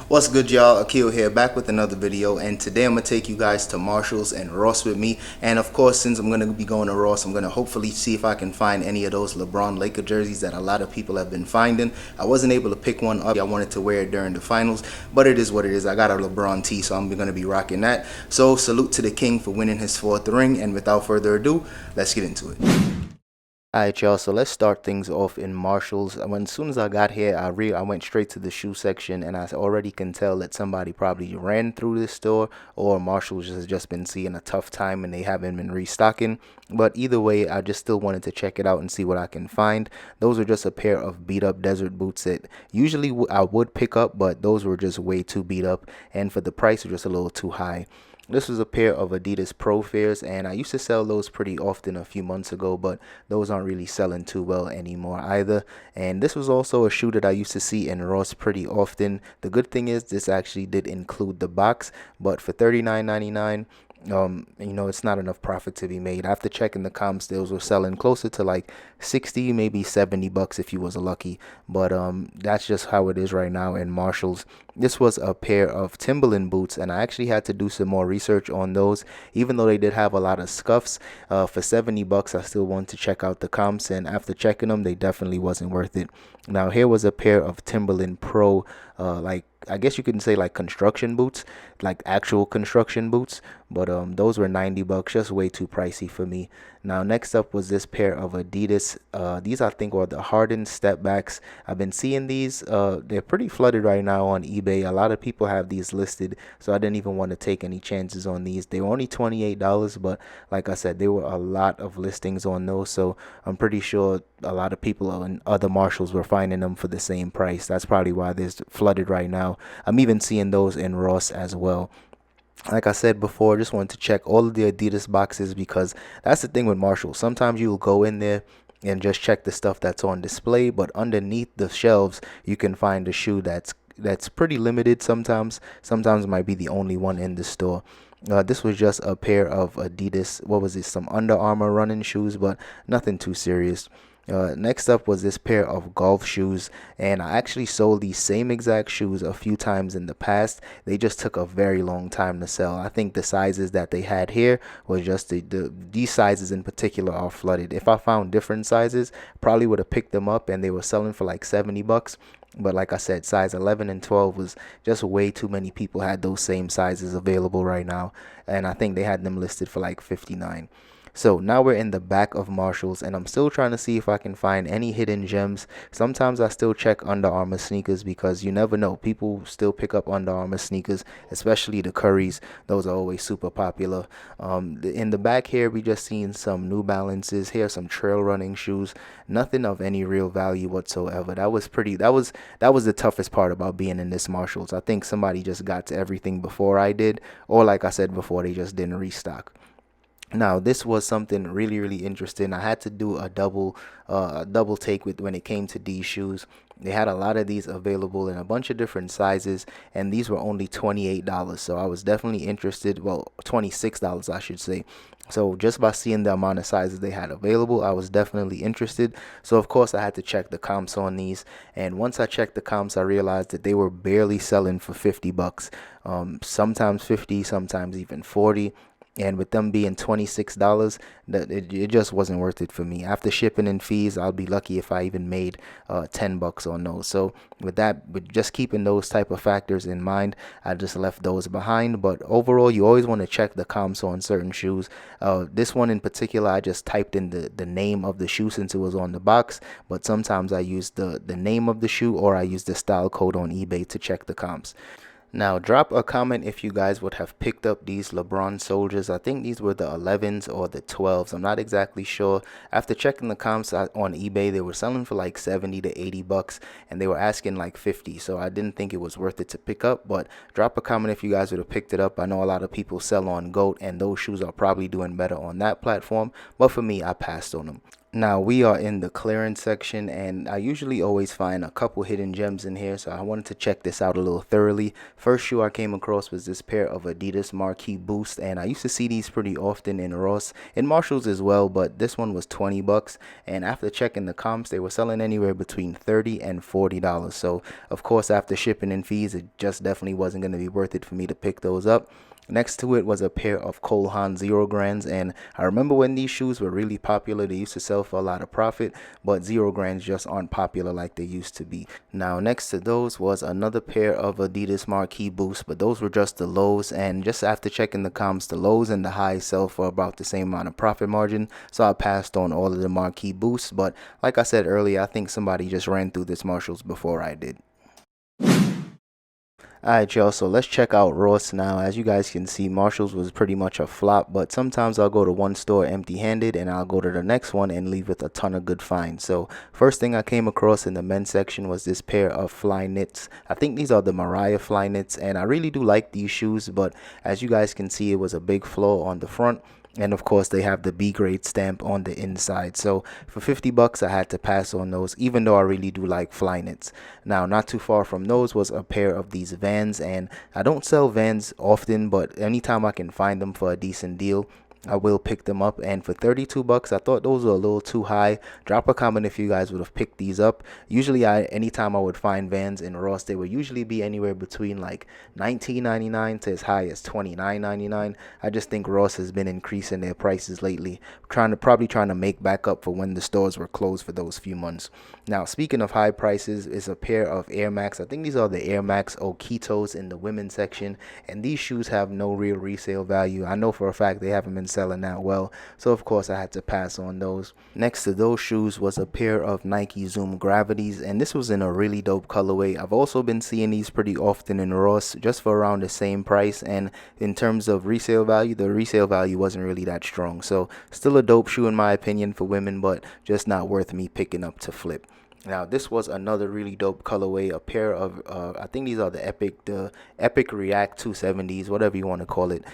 What's good, y'all? Akil here, back with another video, and today I'm gonna take you guys to Marshalls and Ross with me. And of course, since I'm gonna be going to Ross, I'm gonna hopefully see if I can find any of those Lebron Laker jerseys that a lot of people have been finding. I wasn't able to pick one up. I wanted to wear it during the finals, but it is what it is. I got a LeBron tee, so I'm gonna be rocking that. So salute to the king for winning his 4th ring, and without further ado, let's get into it. Alright, y'all, so let's start things off in Marshalls. As soon as I got here, I went straight to the shoe section, and I already can tell that somebody probably ran through this store, or Marshalls has just been seeing a tough time and they haven't been restocking. But either way, I just still wanted to check it out and see what I can find. Those are just a pair of beat up desert boots that usually I would pick up, but those were just way too beat up, and for the price were just a little too high. This was a pair of Adidas Pro Fairs, and I used to sell those pretty often a few months ago, but those aren't really selling too well anymore either. And this was also a shoe that I used to see in Ross pretty often. The good thing is this actually did include the box, but for $39.99, it's not enough profit to be made. After checking the comp, those were selling closer to like 60, maybe 70 bucks if you was lucky. But that's just how it is right now in Marshalls. This was a pair of Timberland boots, and I actually had to do some more research on those. Even though they did have a lot of scuffs, for 70 bucks I still wanted to check out the comps, and after checking them, they definitely wasn't worth it. Now here was a pair of Timberland Pro, I guess you could say like construction boots, like actual construction boots, but those were 90 bucks, just way too pricey for me. Now next up was this pair of Adidas. These I think are the hardened step backs. I've been seeing these. They're pretty flooded right now on eBay. A lot of people have these listed, so I didn't even want to take any chances on these. They were only $28, but like I said, there were a lot of listings on those, so I'm pretty sure a lot of people in other Marshalls were finding them for the same price. That's probably why they're flooded right now. I'm even seeing those in Ross as well. Like I said before, just wanted to check all of the Adidas boxes, because that's the thing with Marshalls. Sometimes you'll go in there and just check the stuff that's on display, but underneath the shelves you can find a shoe that's pretty limited. Sometimes it might be the only one in the store. This was just a pair of Adidas, what was it, some Under Armour running shoes, but nothing too serious. Next up was this pair of golf shoes, and I actually sold these same exact shoes a few times in the past. They just took a very long time to sell. I think the sizes that they had here was just these sizes in particular are flooded. If I found different sizes, probably would have picked them up, and they were selling for like 70 bucks. But like I said, size 11 and 12 was just way too many people had those same sizes available right now, and I think they had them listed for like 59. So now we're in the back of Marshalls, and I'm still trying to see if I can find any hidden gems. Sometimes I still check Under Armour sneakers, because you never know. People still pick up Under Armour sneakers, especially the Currys. Those are always super popular. In the back here, we just seen some New Balances. Here, some trail running shoes. Nothing of any real value whatsoever. That was the toughest part about being in this Marshalls. I think somebody just got to everything before I did, or like I said before, they just didn't restock. Now this was something really interesting. I had to do a double take with when it came to these shoes. They had a lot of these available in a bunch of different sizes, and these were only $28, so I was definitely interested. Well, $26 I should say. So just by seeing the amount of sizes they had available, I was definitely interested. So of course I had to check the comps on these, and once I checked the comps, I realized that they were barely selling for 50 bucks. Sometimes 50, sometimes even 40. And with them being $26, it just wasn't worth it for me. After shipping and fees, I'll be lucky if I even made 10 bucks on those. So with just keeping those type of factors in mind, I just left those behind. But overall, you always want to check the comps on certain shoes. This one in particular, I just typed in the name of the shoe since it was on the box. But sometimes I use the name of the shoe, or I use the style code on eBay to check the comps. Now drop a comment if you guys would have picked up these Lebron Soldiers. I think these were the 11s or the 12s. I'm not exactly sure. After checking the comps on eBay, they were selling for like 70 to 80 bucks, and they were asking like 50. So I didn't think it was worth it to pick up, but drop a comment if you guys would have picked it up. I know a lot of people sell on GOAT, and those shoes are probably doing better on that platform, but for me, I passed on them. Now we are in the clearance section, and I usually always find a couple hidden gems in here, so I wanted to check this out a little thoroughly. First shoe I came across was this pair of Adidas Marquee Boost, and I used to see these pretty often in Ross, in Marshalls as well, but this one was 20 bucks, and after checking the comps, they were selling anywhere between $30 and $40. So of course, after shipping and fees, it just definitely wasn't going to be worth it for me to pick those up. Next to it was a pair of Cole Haan Zero Grands, and I remember when these shoes were really popular, they used to sell for a lot of profit, but Zero Grands just aren't popular like they used to be. Now next to those was another pair of Adidas Marquee Boosts, but those were just the lows, and just after checking the comps, the lows and the highs sell for about the same amount of profit margin, so I passed on all of the Marquee Boosts. But like I said earlier, I think somebody just ran through this Marshalls before I did. Alright y'all, so let's check out Ross now. As you guys can see, Marshalls was pretty much a flop, but sometimes I'll go to one store empty-handed and I'll go to the next one and leave with a ton of good finds. So first thing I came across in the men's section was this pair of fly knits. I think these are the Mariah fly knits, and I really do like these shoes, but as you guys can see, it was a big flaw on the front. And of course, they have the B grade stamp on the inside. So for 50 bucks, I had to pass on those, even though I really do like fly knits. Now, not too far from those was a pair of these Vans, and I don't sell Vans often, but anytime I can find them for a decent deal, I will pick them up. And for 32 bucks, I thought those were a little too high. Drop a comment if you guys would have picked these up. Usually anytime I would find Vans in Ross, they would usually be anywhere between like $19.99 to as high as $29.99. I just think Ross has been increasing their prices lately, probably trying to make back up for when the stores were closed for those few months. Now, speaking of high prices, is a pair of Air Max. I think these are the Air Max Okitos in the women's section, and these shoes have no real resale value. I know for a fact they haven't been selling that well, so of course I had to pass on those. Next to those shoes was a pair of Nike Zoom Gravities, and this was in a really dope colorway. I've also been seeing these pretty often in Ross, just for around the same price, and in terms of resale value, the resale value wasn't really that strong. So still a dope shoe in my opinion for women, but just not worth me picking up to flip. Now this was another really dope colorway, a pair of I think these are the Epic React 270s, whatever you want to call it.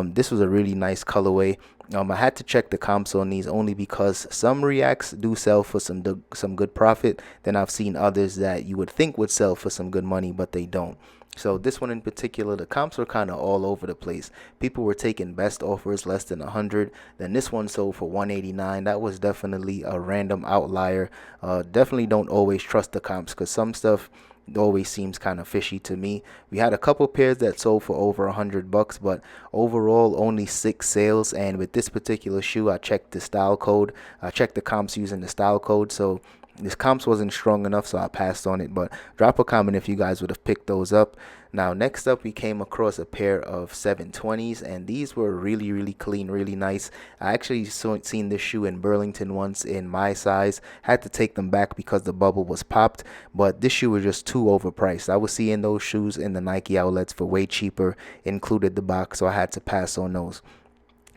This was a really nice colorway. I had to check the comps on these only because some Reacts do sell for some good profit. Then I've seen others that you would think would sell for some good money, but they don't. So this one in particular, the comps were kind of all over the place. People were taking best offers less than 100. Then this one sold for 189. That was definitely a random outlier. Definitely don't always trust the comps, because some stuff always seems kind of fishy to me. We had a couple pairs that sold for over 100 bucks, but overall only 6 sales. And with this particular shoe, I checked the style code. I checked the comps using the style code, so this comps wasn't strong enough, so I passed on it. But drop a comment if you guys would have picked those up. Now next up, we came across a pair of 720s, and these were really clean, really nice. I actually seen this shoe in Burlington once in my size. Had to take them back because the bubble was popped, but this shoe was just too overpriced. I was seeing those shoes in the Nike outlets for way cheaper, included the box, so I had to pass on those.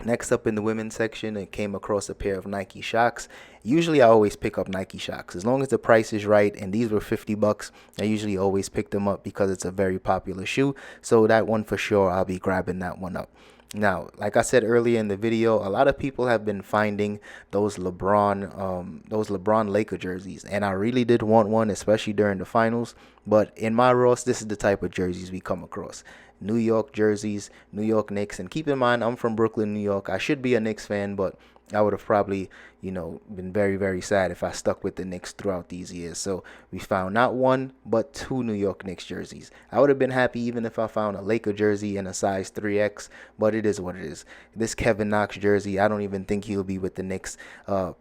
Next up in the women's section, I came across a pair of Nike Shox. Usually I always pick up Nike Shox as long as the price is right, and these were 50 bucks. I usually always pick them up because it's a very popular shoe. So that one for sure, I'll be grabbing that one up. Now, like I said earlier in the video, a lot of people have been finding those LeBron Laker jerseys, and I really did want one, especially during the finals. But in my Ross, this is the type of jerseys we come across. New York jerseys, New York Knicks, and keep in mind, I'm from Brooklyn, New York. I should be a Knicks fan, but I would have probably, been very sad if I stuck with the Knicks throughout these years. So we found not one, but 2 New York Knicks jerseys. I would have been happy even if I found a Laker jersey in a size 3X, but it is what it is. This Kevin Knox jersey, I don't even think he'll be with the Knicks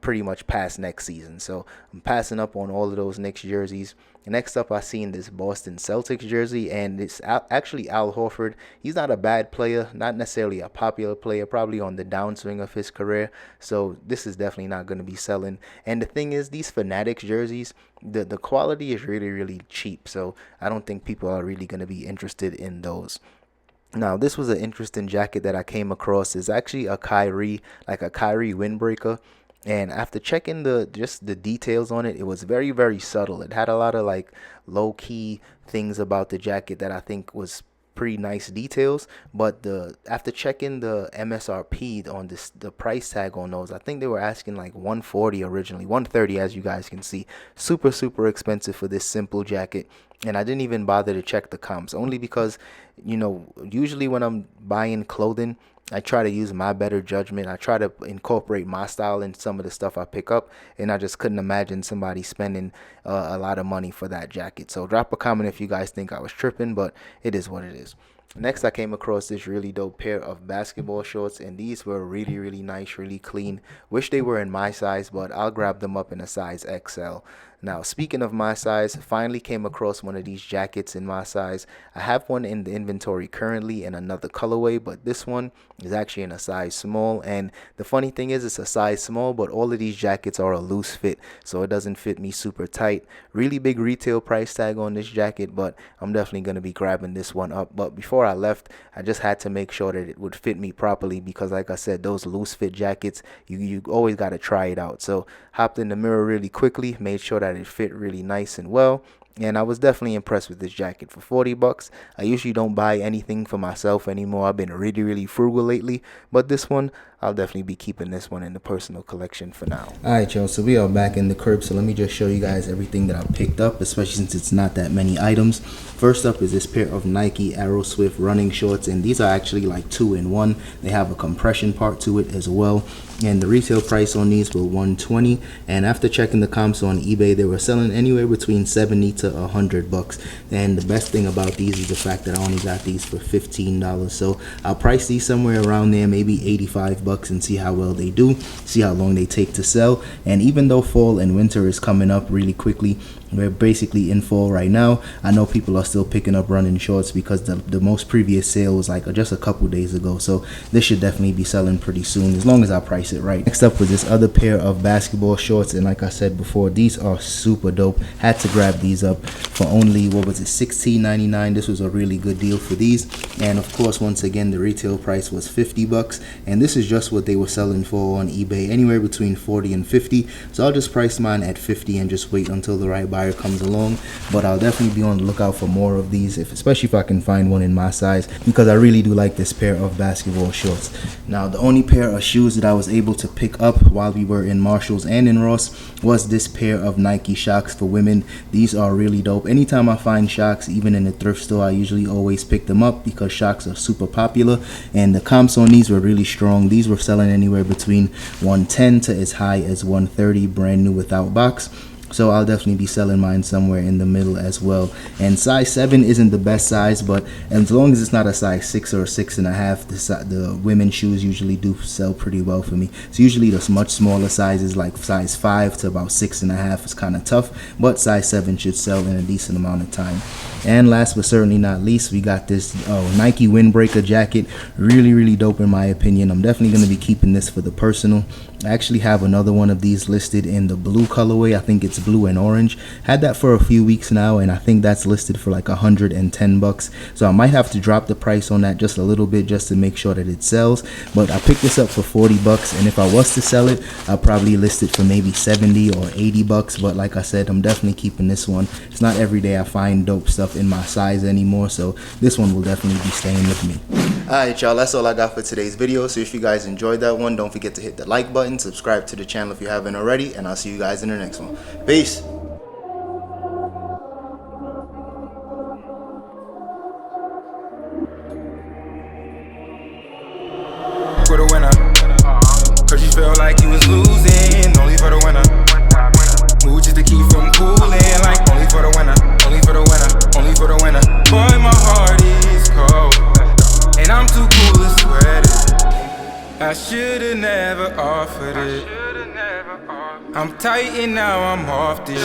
pretty much past next season. So I'm passing up on all of those Knicks jerseys. Next up, I seen this Boston Celtics jersey, and it's actually Al Horford. He's not a bad player, not necessarily a popular player, probably on the downswing of his career. So this is definitely not going to be selling. And the thing is, these Fanatics jerseys, the quality is really cheap. So I don't think people are really going to be interested in those. Now, this was an interesting jacket that I came across. It's actually a Kyrie windbreaker. And after checking the details on it, it was very subtle. It had a lot of like low-key things about the jacket that I think was pretty nice details, but after checking the MSRP on the price tag on those, I think they were asking like 140 originally, 130 as you guys can see. Super expensive for this simple jacket. And I didn't even bother to check the comps, only because, you know, usually when I'm buying clothing, I try to use my better judgment. I try to incorporate my style in some of the stuff I pick up, and I just couldn't imagine somebody spending a lot of money for that jacket. So drop a comment if you guys think I was tripping, but it is what it is. Next, I came across this really dope pair of basketball shorts, and these were really nice, really clean. Wish they were in my size, but I'll grab them up in a size XL. Now, speaking of my size, finally came across one of these jackets in my size. I have one in the inventory currently in another colorway, but this one is actually in a size small. And the funny thing is, it's a size small, but all of these jackets are a loose fit, so it doesn't fit me super tight. Really big retail price tag on this jacket, but I'm definitely going to be grabbing this one up. But before I left, I just had to make sure that it would fit me properly, because like I said, those loose fit jackets, you always got to try it out. So hopped in the mirror really quickly, made sure that it fit really nice and well, and I was definitely impressed with this jacket for 40 bucks. I usually don't buy anything for myself anymore. I've been really frugal lately, but this one, I'll definitely be keeping this one in the personal collection for now. Alright y'all, so we are back in the crib, so let me just show you guys everything that I picked up, especially since it's not that many items. First up is this pair of Nike Aero Swift running shorts, and these are actually like 2-in-1. They have a compression part to it as well, and the retail price on these were $120, and after checking the comps on eBay, they were selling anywhere between 70 to 100 bucks. And the best thing about these is the fact that I only got these for $15, so I'll price these somewhere around there, maybe 85 bucks, and see how well they do, see how long they take to sell. And even though fall and winter is coming up really quickly, we're basically in fall right now, I know people are still picking up running shorts because the most previous sale was like just a couple days ago, so this should definitely be selling pretty soon as long as I price it right. Next up was this other pair of basketball shorts, and like I said before, these are super dope. Had to grab these up for only, what was it, $16.99. This was a really good deal for these, and of course, once again, the retail price was 50 bucks, and this is just what they were selling for on eBay, anywhere between 40 and 50. So I'll just price mine at 50 and just wait until the right buyer comes along. But I'll definitely be on the lookout for more of these, especially if I can find one in my size, because I really do like this pair of basketball shorts. Now, the only pair of shoes that I was able to pick up while we were in Marshalls and in Ross was this pair of Nike Shox for women. These are really dope. Anytime I find Shox, even in the thrift store, I usually always pick them up because Shox are super popular, and the comps on these were really strong. These were selling anywhere between 110 to as high as 130, brand new without box. So I'll definitely be selling mine somewhere in the middle as well. And size 7 isn't the best size, but as long as it's not a size 6 or 6.5, the women's shoes usually do sell pretty well for me. So usually the much smaller sizes like size 5 to about 6.5 is kind of tough, but size 7 should sell in a decent amount of time. And last but certainly not least, we got this Nike windbreaker jacket. Really dope in my opinion. I'm definitely going to be keeping this for the personal. I actually have another one of these listed in the blue colorway. I think it's blue and orange. Had that for a few weeks now, and I think that's listed for like 110 bucks. So I might have to drop the price on that just a little bit just to make sure that it sells. But I picked this up for 40 bucks, and if I was to sell it, I'll probably list it for maybe 70 or 80 bucks. But like I said, I'm definitely keeping this one. It's not every day I find dope stuff in my size anymore, so this one will definitely be staying with me. Alright y'all, that's all I got for today's video. So if you guys enjoyed that one, don't forget to hit the like button, subscribe to the channel if you haven't already, and I'll see you guys in the next one. Peace. For the winner, cause you felt like you was losing, only for the winner. Move just to keep from cooling, like only for the winner, only for the winner, only for the winner. Boy, my heart is cold, and I'm too cool to sweat it. I should've never offered it. I'm tight and now I'm off this.